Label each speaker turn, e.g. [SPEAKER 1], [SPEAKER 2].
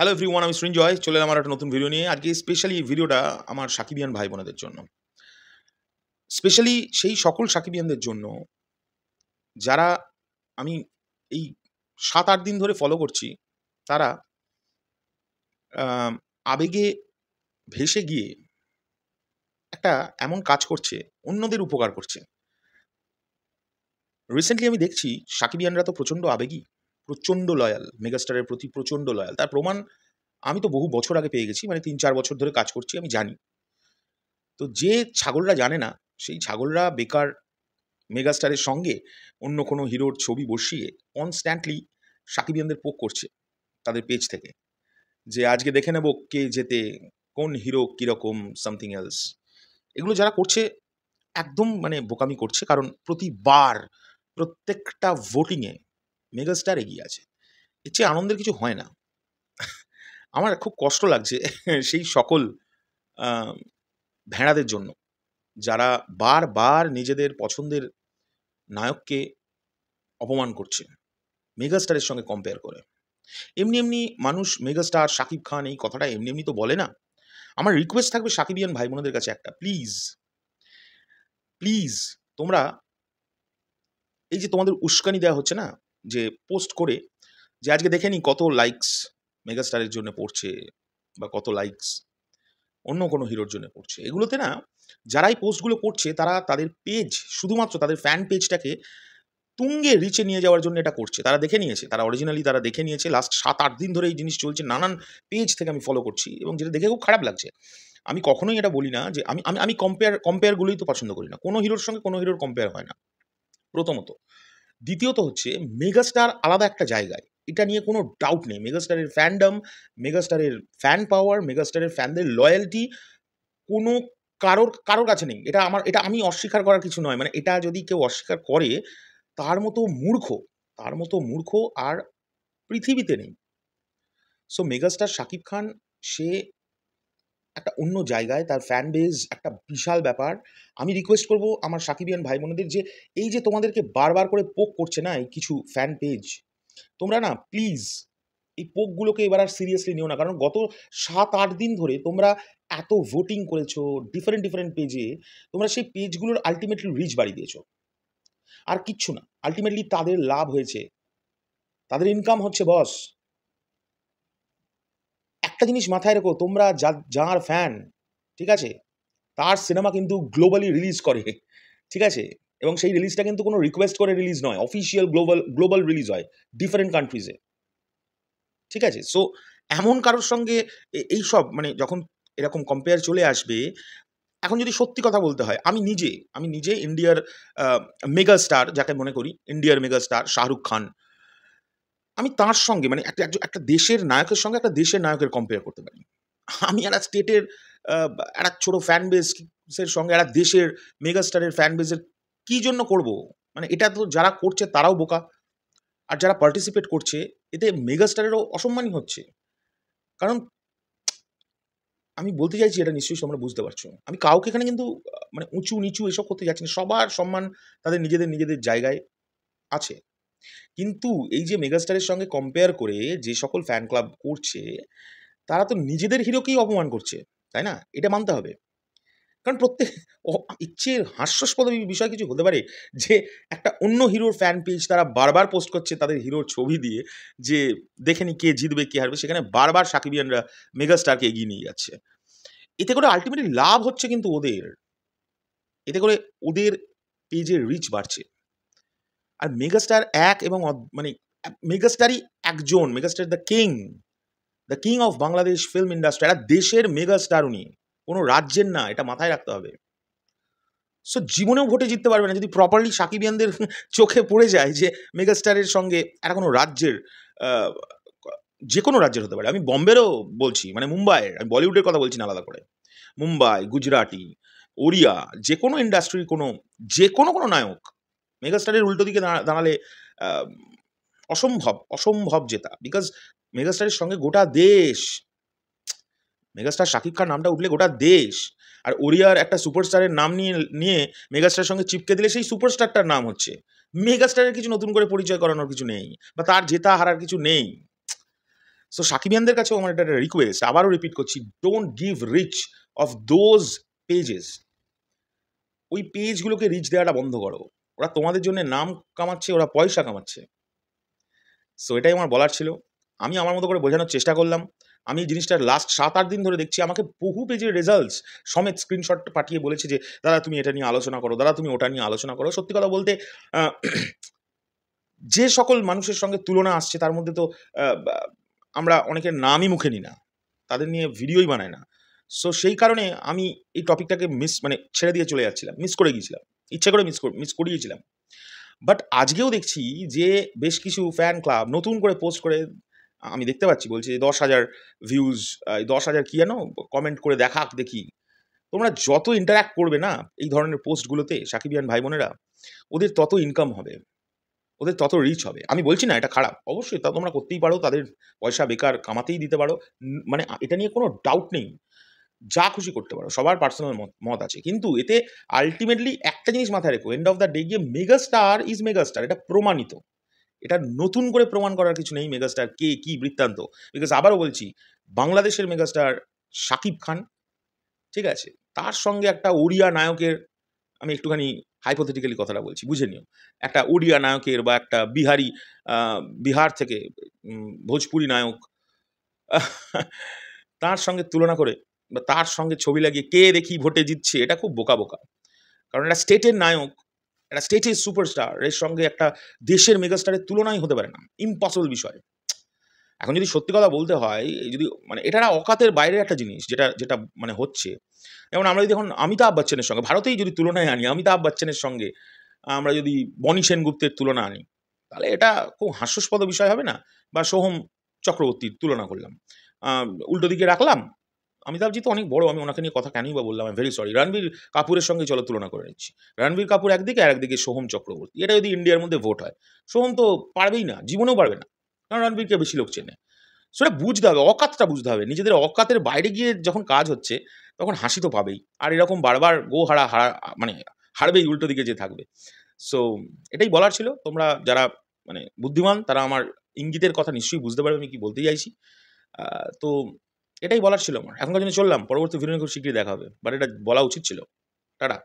[SPEAKER 1] Hello everyone, আমি সৃঞ্জয় চলে এলাম আমার একটা নতুন ভিডিও নিয়ে। আজকে স্পেশালি এই ভিডিওটা আমার সাকিবিয়ান ভাই বোনেদের জন্য, স্পেশালি সেই সকল সাকিবিয়ানদের জন্য যারা আমি এই 7-8 দিন ধরে ফলো করছি। তারা আম আবেগে ভেসে গিয়ে একটা এমন কাজ করছে, অন্যদের উপকার করছে। রিসেন্টলি আমি দেখছি সাকিবিয়ানরা তো প্রচণ্ড আবেগী, প্রচণ্ড লয়াল, মেগাস্টারের প্রতি প্রচণ্ড লয়াল। তার প্রমাণ আমি তো বহু বছর আগে পেয়ে গেছি, মানে ৩-৪ বছর ধরে কাজ করছি, আমি জানি। তো যে ছাগলরা জানে না, সেই ছাগলরা বেকার মেগাস্টারের সঙ্গে অন্য কোনো হিরোর ছবি বসিয়ে কনস্ট্যান্টলি সাকিবিয়ানদের পোক করছে তাদের পেজ থেকে, যে আজকে দেখে নেব কে জেতে, কোন হিরো কীরকম, সামথিং এলস। এগুলো যারা করছে একদম মানে বোকামি করছে, কারণ প্রতিবার প্রত্যেকটা ভোটিংয়ে মেগাস্টার এগিয়ে আছে। এর চেয়ে আনন্দের কিছু হয় না। আমার খুব কষ্ট লাগছে সেই সকল ভেড়াদের জন্য, যারা বারবার নিজেদের পছন্দের নায়ককে অপমান করছে মেগাস্টারের সঙ্গে কম্পেয়ার করে। এমনি এমনি মানুষ মেগাস্টার শাকিব খান এই কথাটা এমনি এমনি তো বলে না। আমার রিকোয়েস্ট থাকবে সাকিবিয়ান ভাই বোনদের কাছে একটা, প্লিজ প্লিজ তোমরা এই যে তোমাদের উস্কানি দেওয়া হচ্ছে না, যে পোস্ট করে যে আজকে দেখে নি কত লাইকস মেগাস্টারের জন্য পড়ছে বা কত লাইকস অন্য কোনো হিরোর জন্য পড়ছে, এগুলোতে না যারাই পোস্টগুলো করছে তারা তাদের পেজ, শুধুমাত্র তাদের ফ্যান পেজটাকে তুঙ্গে রিচে নিয়ে যাওয়ার জন্য এটা করছে। তারা দেখে নিয়েছে, তারা অরিজিনালি তারা দেখে নিয়েছে। লাস্ট 7-8 দিন ধরে এই জিনিস চলছে, নানান পেজ থেকে আমি ফলো করছি এবং যেটা দেখে খুব খারাপ লাগছে। আমি কখনোই এটা বলি না যে আমি আমি আমি কম্পেয়ারগুলোই তো পছন্দ করি না। কোনো হিরোর সঙ্গে কোনো হিরোর কম্পেয়ার হয় না, প্রথমত। দ্বিতীয়ত হচ্ছে মেগাস্টার আলাদা একটা জায়গায়, এটা নিয়ে কোনো ডাউট নেই। মেগাস্টারের ফ্যানডম, মেগাস্টারের ফ্যান পাওয়ার, মেগাস্টারের ফ্যানদের লয়্যালটি কোনো কারোর কাছে নেই। এটা আমি অস্বীকার করার কিছু নয়। মানে এটা যদি কেউ অস্বীকার করে তার মতো মূর্খ, তার মতো মূর্খ আর পৃথিবীতে নেই। সো মেগাস্টার শাকিব খান, সে একটা অন্য জায়গায়, তার ফ্যান বেজ একটা বিশাল ব্যাপার। আমি রিকোয়েস্ট করব আমার সাকিবিয়ান ভাই বোনেদের, যে এই যে তোমাদেরকে বারবার করে পোক করছে না এই কিছু ফ্যান পেজ, তোমরা না প্লিজ এই পোকগুলোকে এবার আর সিরিয়াসলি নিও না। কারণ গত 7-8 দিন ধরে তোমরা এত ভোটিং করেছো ডিফারেন্ট পেজে, তোমরা সেই পেজগুলোর আল্টিমেটলি রিচ বাড়িয়ে দিয়েছো। আর কিচ্ছু না। আল্টিমেটলি তাদের লাভ হয়েছে, তাদের ইনকাম হচ্ছে বস। একটা জিনিস মাথায় রেখো, তোমরা যার ফ্যান, ঠিক আছে? তার সিনেমা কিন্তু গ্লোবালি রিলিজ করে, ঠিক আছে? এবং সেই রিলিজটা কিন্তু কোনো রিকোয়েস্ট করে রিলিজ নয়, অফিসিয়াল গ্লোবাল রিলিজ হয় ডিফারেন্ট কান্ট্রিজে, ঠিক আছে? সো এমন কারোর সঙ্গে এইসব মানে যখন এরকম কম্পেয়ার চলে আসবে, এখন যদি সত্যি কথা বলতে হয়, আমি নিজে ইন্ডিয়ার মেগাস্টার যাকে মনে করি, ইন্ডিয়ার মেগাস্টার শাহরুখ খান, আমি তার সঙ্গে মানে একটা দেশের নায়কের সঙ্গে একটা দেশের নায়কের কম্পেয়ার করতে পারি। আমি একটা স্টেটের আ একটা ছোট ফ্যান বেসের সঙ্গে একটা দেশের মেগাস্টারের ফ্যান বেসের কি জন্য করব? মানে এটা তো যারা করছে তারাও বোকা। আর যারা পার্টিসিপেট করছে এতে মেগাস্টারেরও অসম্মানই হচ্ছে। কারণ আমি বলতে চাইছি, এটা নিশ্চয়ই তোমরা বুঝতে পারছো। আমি কাউকে এখানে কিন্তু মানে উঁচু-নিচু এসব করতে যাচ্ছি না। সবার সম্মান তাদের নিজেদের জায়গায় আছে। কিন্তু এই যে মেগাস্টারের সঙ্গে কম্পেয়ার করে যে সকল ফ্যান ক্লাব করছে, তারা তো নিজেদের হিরোকেই অপমান করছে, তাই না? এটা মানতে হবে। কারণ এর চেয়ে হাস্যাস্পদ বিষয় কিছু হতে পারে যে একটা অন্য হিরোর ফ্যান পেজ তারা বারবার পোস্ট করছে তাদের হিরোর ছবি দিয়ে, যে দেখে নি কে জিতবে, কে হারবে। সেখানে বারবার সাকিবিয়ানরা মেগাস্টারকে এগিয়ে নিয়ে যাচ্ছে। এতে করে আল্টিমেটলি লাভ হচ্ছে কিন্তু ওদের। এতে করে ওদের পেজের রিচ বাড়ছে। আর মেগাস্টার এক এবং মানে মেগাস্টারই একজন, megastar the king of Bangladesh film industry. একটা দেশের মেগাস্টার উনি, কোনো রাজ্যের না, এটা মাথায় রাখতে হবে। সো জীবনেও ভোটে জিততে পারবে না যদি প্রপারলি সাকিবিয়ানদের চোখে পড়ে যায় যে মেগাস্টারের সঙ্গে একটা কোনো রাজ্যের, যে কোনো রাজ্যের হতে পারে, আমি বম্বেরও বলছি, মানে মুম্বাইয়ের, আমি বলিউডের কথা বলছি না আলাদা করে, মুম্বাই, গুজরাটি, ওড়িয়া, যে কোনো ইন্ডাস্ট্রির যে কোনো নায়ক মেগাস্টারের উল্টো দিকে দাঁড়ালে আহ, অসম্ভব জেতা। বিকজ মেগাস্টারের সঙ্গে গোটা দেশ, মেগাস্টার শাকিব খান নামটা উঠলে গোটা দেশ। আর ওড়িয়ার একটা সুপারস্টারের নাম নিয়ে মেগাস্টারের সঙ্গে চিপকে দিলে সেই সুপারস্টারটার নাম হচ্ছে। মেগাস্টারের কিছু নতুন করে পরিচয় করানোর কিছু নেই, বা তার জেতা হারার কিছু নেই। সো সাকিবিয়ানদের কাছেও আমার এটা একটা রিকোয়েস্ট, আবারও রিপিট করছি, don't give reach of those pages. ওই পেজগুলোকে রিচ দেওয়াটা বন্ধ করো। ওরা তোমাদের জন্য নাম কামাচ্ছে, ওরা পয়সা কামাচ্ছে। সো এটাই আমার বলার ছিল। আমি আমার মতো করে বোঝানোর চেষ্টা করলাম। আমি এই জিনিসটা লাস্ট 7-8 দিন ধরে দেখছি, আমাকে বহু পেজের রেজাল্টস সমেত স্ক্রিনশট পাঠিয়ে বলেছে যে, দাদা তুমি এটা নিয়ে আলোচনা করো, দাদা তুমি ওটা নিয়ে আলোচনা করো। সত্যি কথা বলতে আহ, যে সকল মানুষের সঙ্গে তুলনা আসছে তার মধ্যে তো আমরা অনেকের নামই মুখে নিই না, তাদের নিয়ে ভিডিওই বানায় না। সো সেই কারণে আমি এই টপিকটাকে ছেড়ে দিয়ে চলে যাচ্ছিলাম, মিস করে গিয়েছিলাম, ইচ্ছে করে মিস করিয়েছিলাম। বাট আজকেও দেখছি যে বেশ কিছু ফ্যান ক্লাব নতুন করে পোস্ট করে, আমি দেখতে পাচ্ছি, বলছে 10,000 ভিউজ, 10,000 কি জানো কমেন্ট করে দেখাক দেখি। তোমরা যত ইন্টারাক্ট করবে না এই ধরনের পোস্টগুলোতে সাকিবিয়ান ভাই বোনেরা, ওদের তত ইনকাম হবে, ওদের তত রিচ হবে। আমি বলছি না এটা খারাপ, অবশ্যই তা তোমরা করতেই পারো, তাদের পয়সা বেকার কামাতেই দিতে পারো, মানে এটা নিয়ে কোনো ডাউট নেই, যা খুশি করতে পারো, সবার পার্সোনাল মত আছে। কিন্তু এতে আলটিমেটলি একটা জিনিস মাথায় রেখো, এন্ড অফ দ্য ডে গিয়ে মেগাস্টার ইজ মেগাস্টার, এটা প্রমাণিত। এটা নতুন করে প্রমাণ করার কিছু নেই মেগাস্টার কে, কি বৃত্তান্ত। বিকজ আবারও বলছি, বাংলাদেশের মেগাস্টার শাকিব খান, ঠিক আছে, তার সঙ্গে একটা ওড়িয়া নায়কের, আমি একটুখানি হাইপোথেটিক্যালি কথাটা বলছি, বুঝে নিও, একটা ওড়িয়া নায়কের বা একটা বিহার থেকে ভোজপুরি নায়ক, তার সঙ্গে তুলনা করে বা তার সঙ্গে ছবি লাগিয়ে কে দেখি ভোটে জিতছে, এটা খুব বোকা বোকা। কারণ এটা স্টেটের নায়ক, একটা স্টেটের সুপারস্টার এর সঙ্গে একটা দেশের মেগাস্টারের তুলনাই হতে পারে না, ইম্পসিবল বিষয়। এখন যদি সত্যি কথা বলতে হয়, যদি এটা অকাতের বাইরের একটা জিনিস, যেটা যেটা হচ্ছে, যেমন আমরা যদি এখন অমিতাভ বচ্চনের সঙ্গে, ভারতেই যদি তুলনায় আনি, অমিতাভ বচ্চনের সঙ্গে আমরা যদি বনি সেনগুপ্তের তুলনা আনি, তাহলে এটা খুব হাস্যাস্পদ বিষয় হবে না? বা সোহম চক্রবর্তীর তুলনা করলাম, উল্টো দিকে রাখলাম, অমিতাভজি তো অনেক বড়, আমি ওনাকে নিয়ে কথা কেনই বা বললাম, আই ভেরি সরি। রণবীর কাপুরের সঙ্গে চলো তুলনা করে নিচ্ছি, রণবীর কাপুর একদিকে আর একদিকে সোহম চক্রবর্তী। এটা যদি ইন্ডিয়ার মধ্যে ভোট হয়, সোহম তো পারবেই না, জীবনেও পারবে না, কারণ রণবীরকে বেশি লোক চেনে। সেটা বুঝতে হবে, অকাতটা বুঝতে হবে। নিজেদের অকাতের বাইরে গিয়ে যখন কাজ হচ্ছে তখন হাসি তো পাবেই, আর এরকম বারবার গো হারা হারা হারবেই, উল্টো দিকে যে থাকবে। সো এটাই বলার ছিল। তোমরা যারা বুদ্ধিমান, তারা আমার ইঙ্গিতের কথা নিশ্চয়ই বুঝতে পারবে আমি কি বলতে চাইছি। তো এটাই বলার ছিল আমার। এখনকার জন্য চললাম, পরবর্তী ভিডিও খুব শীঘ্রই দেখা হবে, বাট এটা বলা উচিত ছিল। টাটা।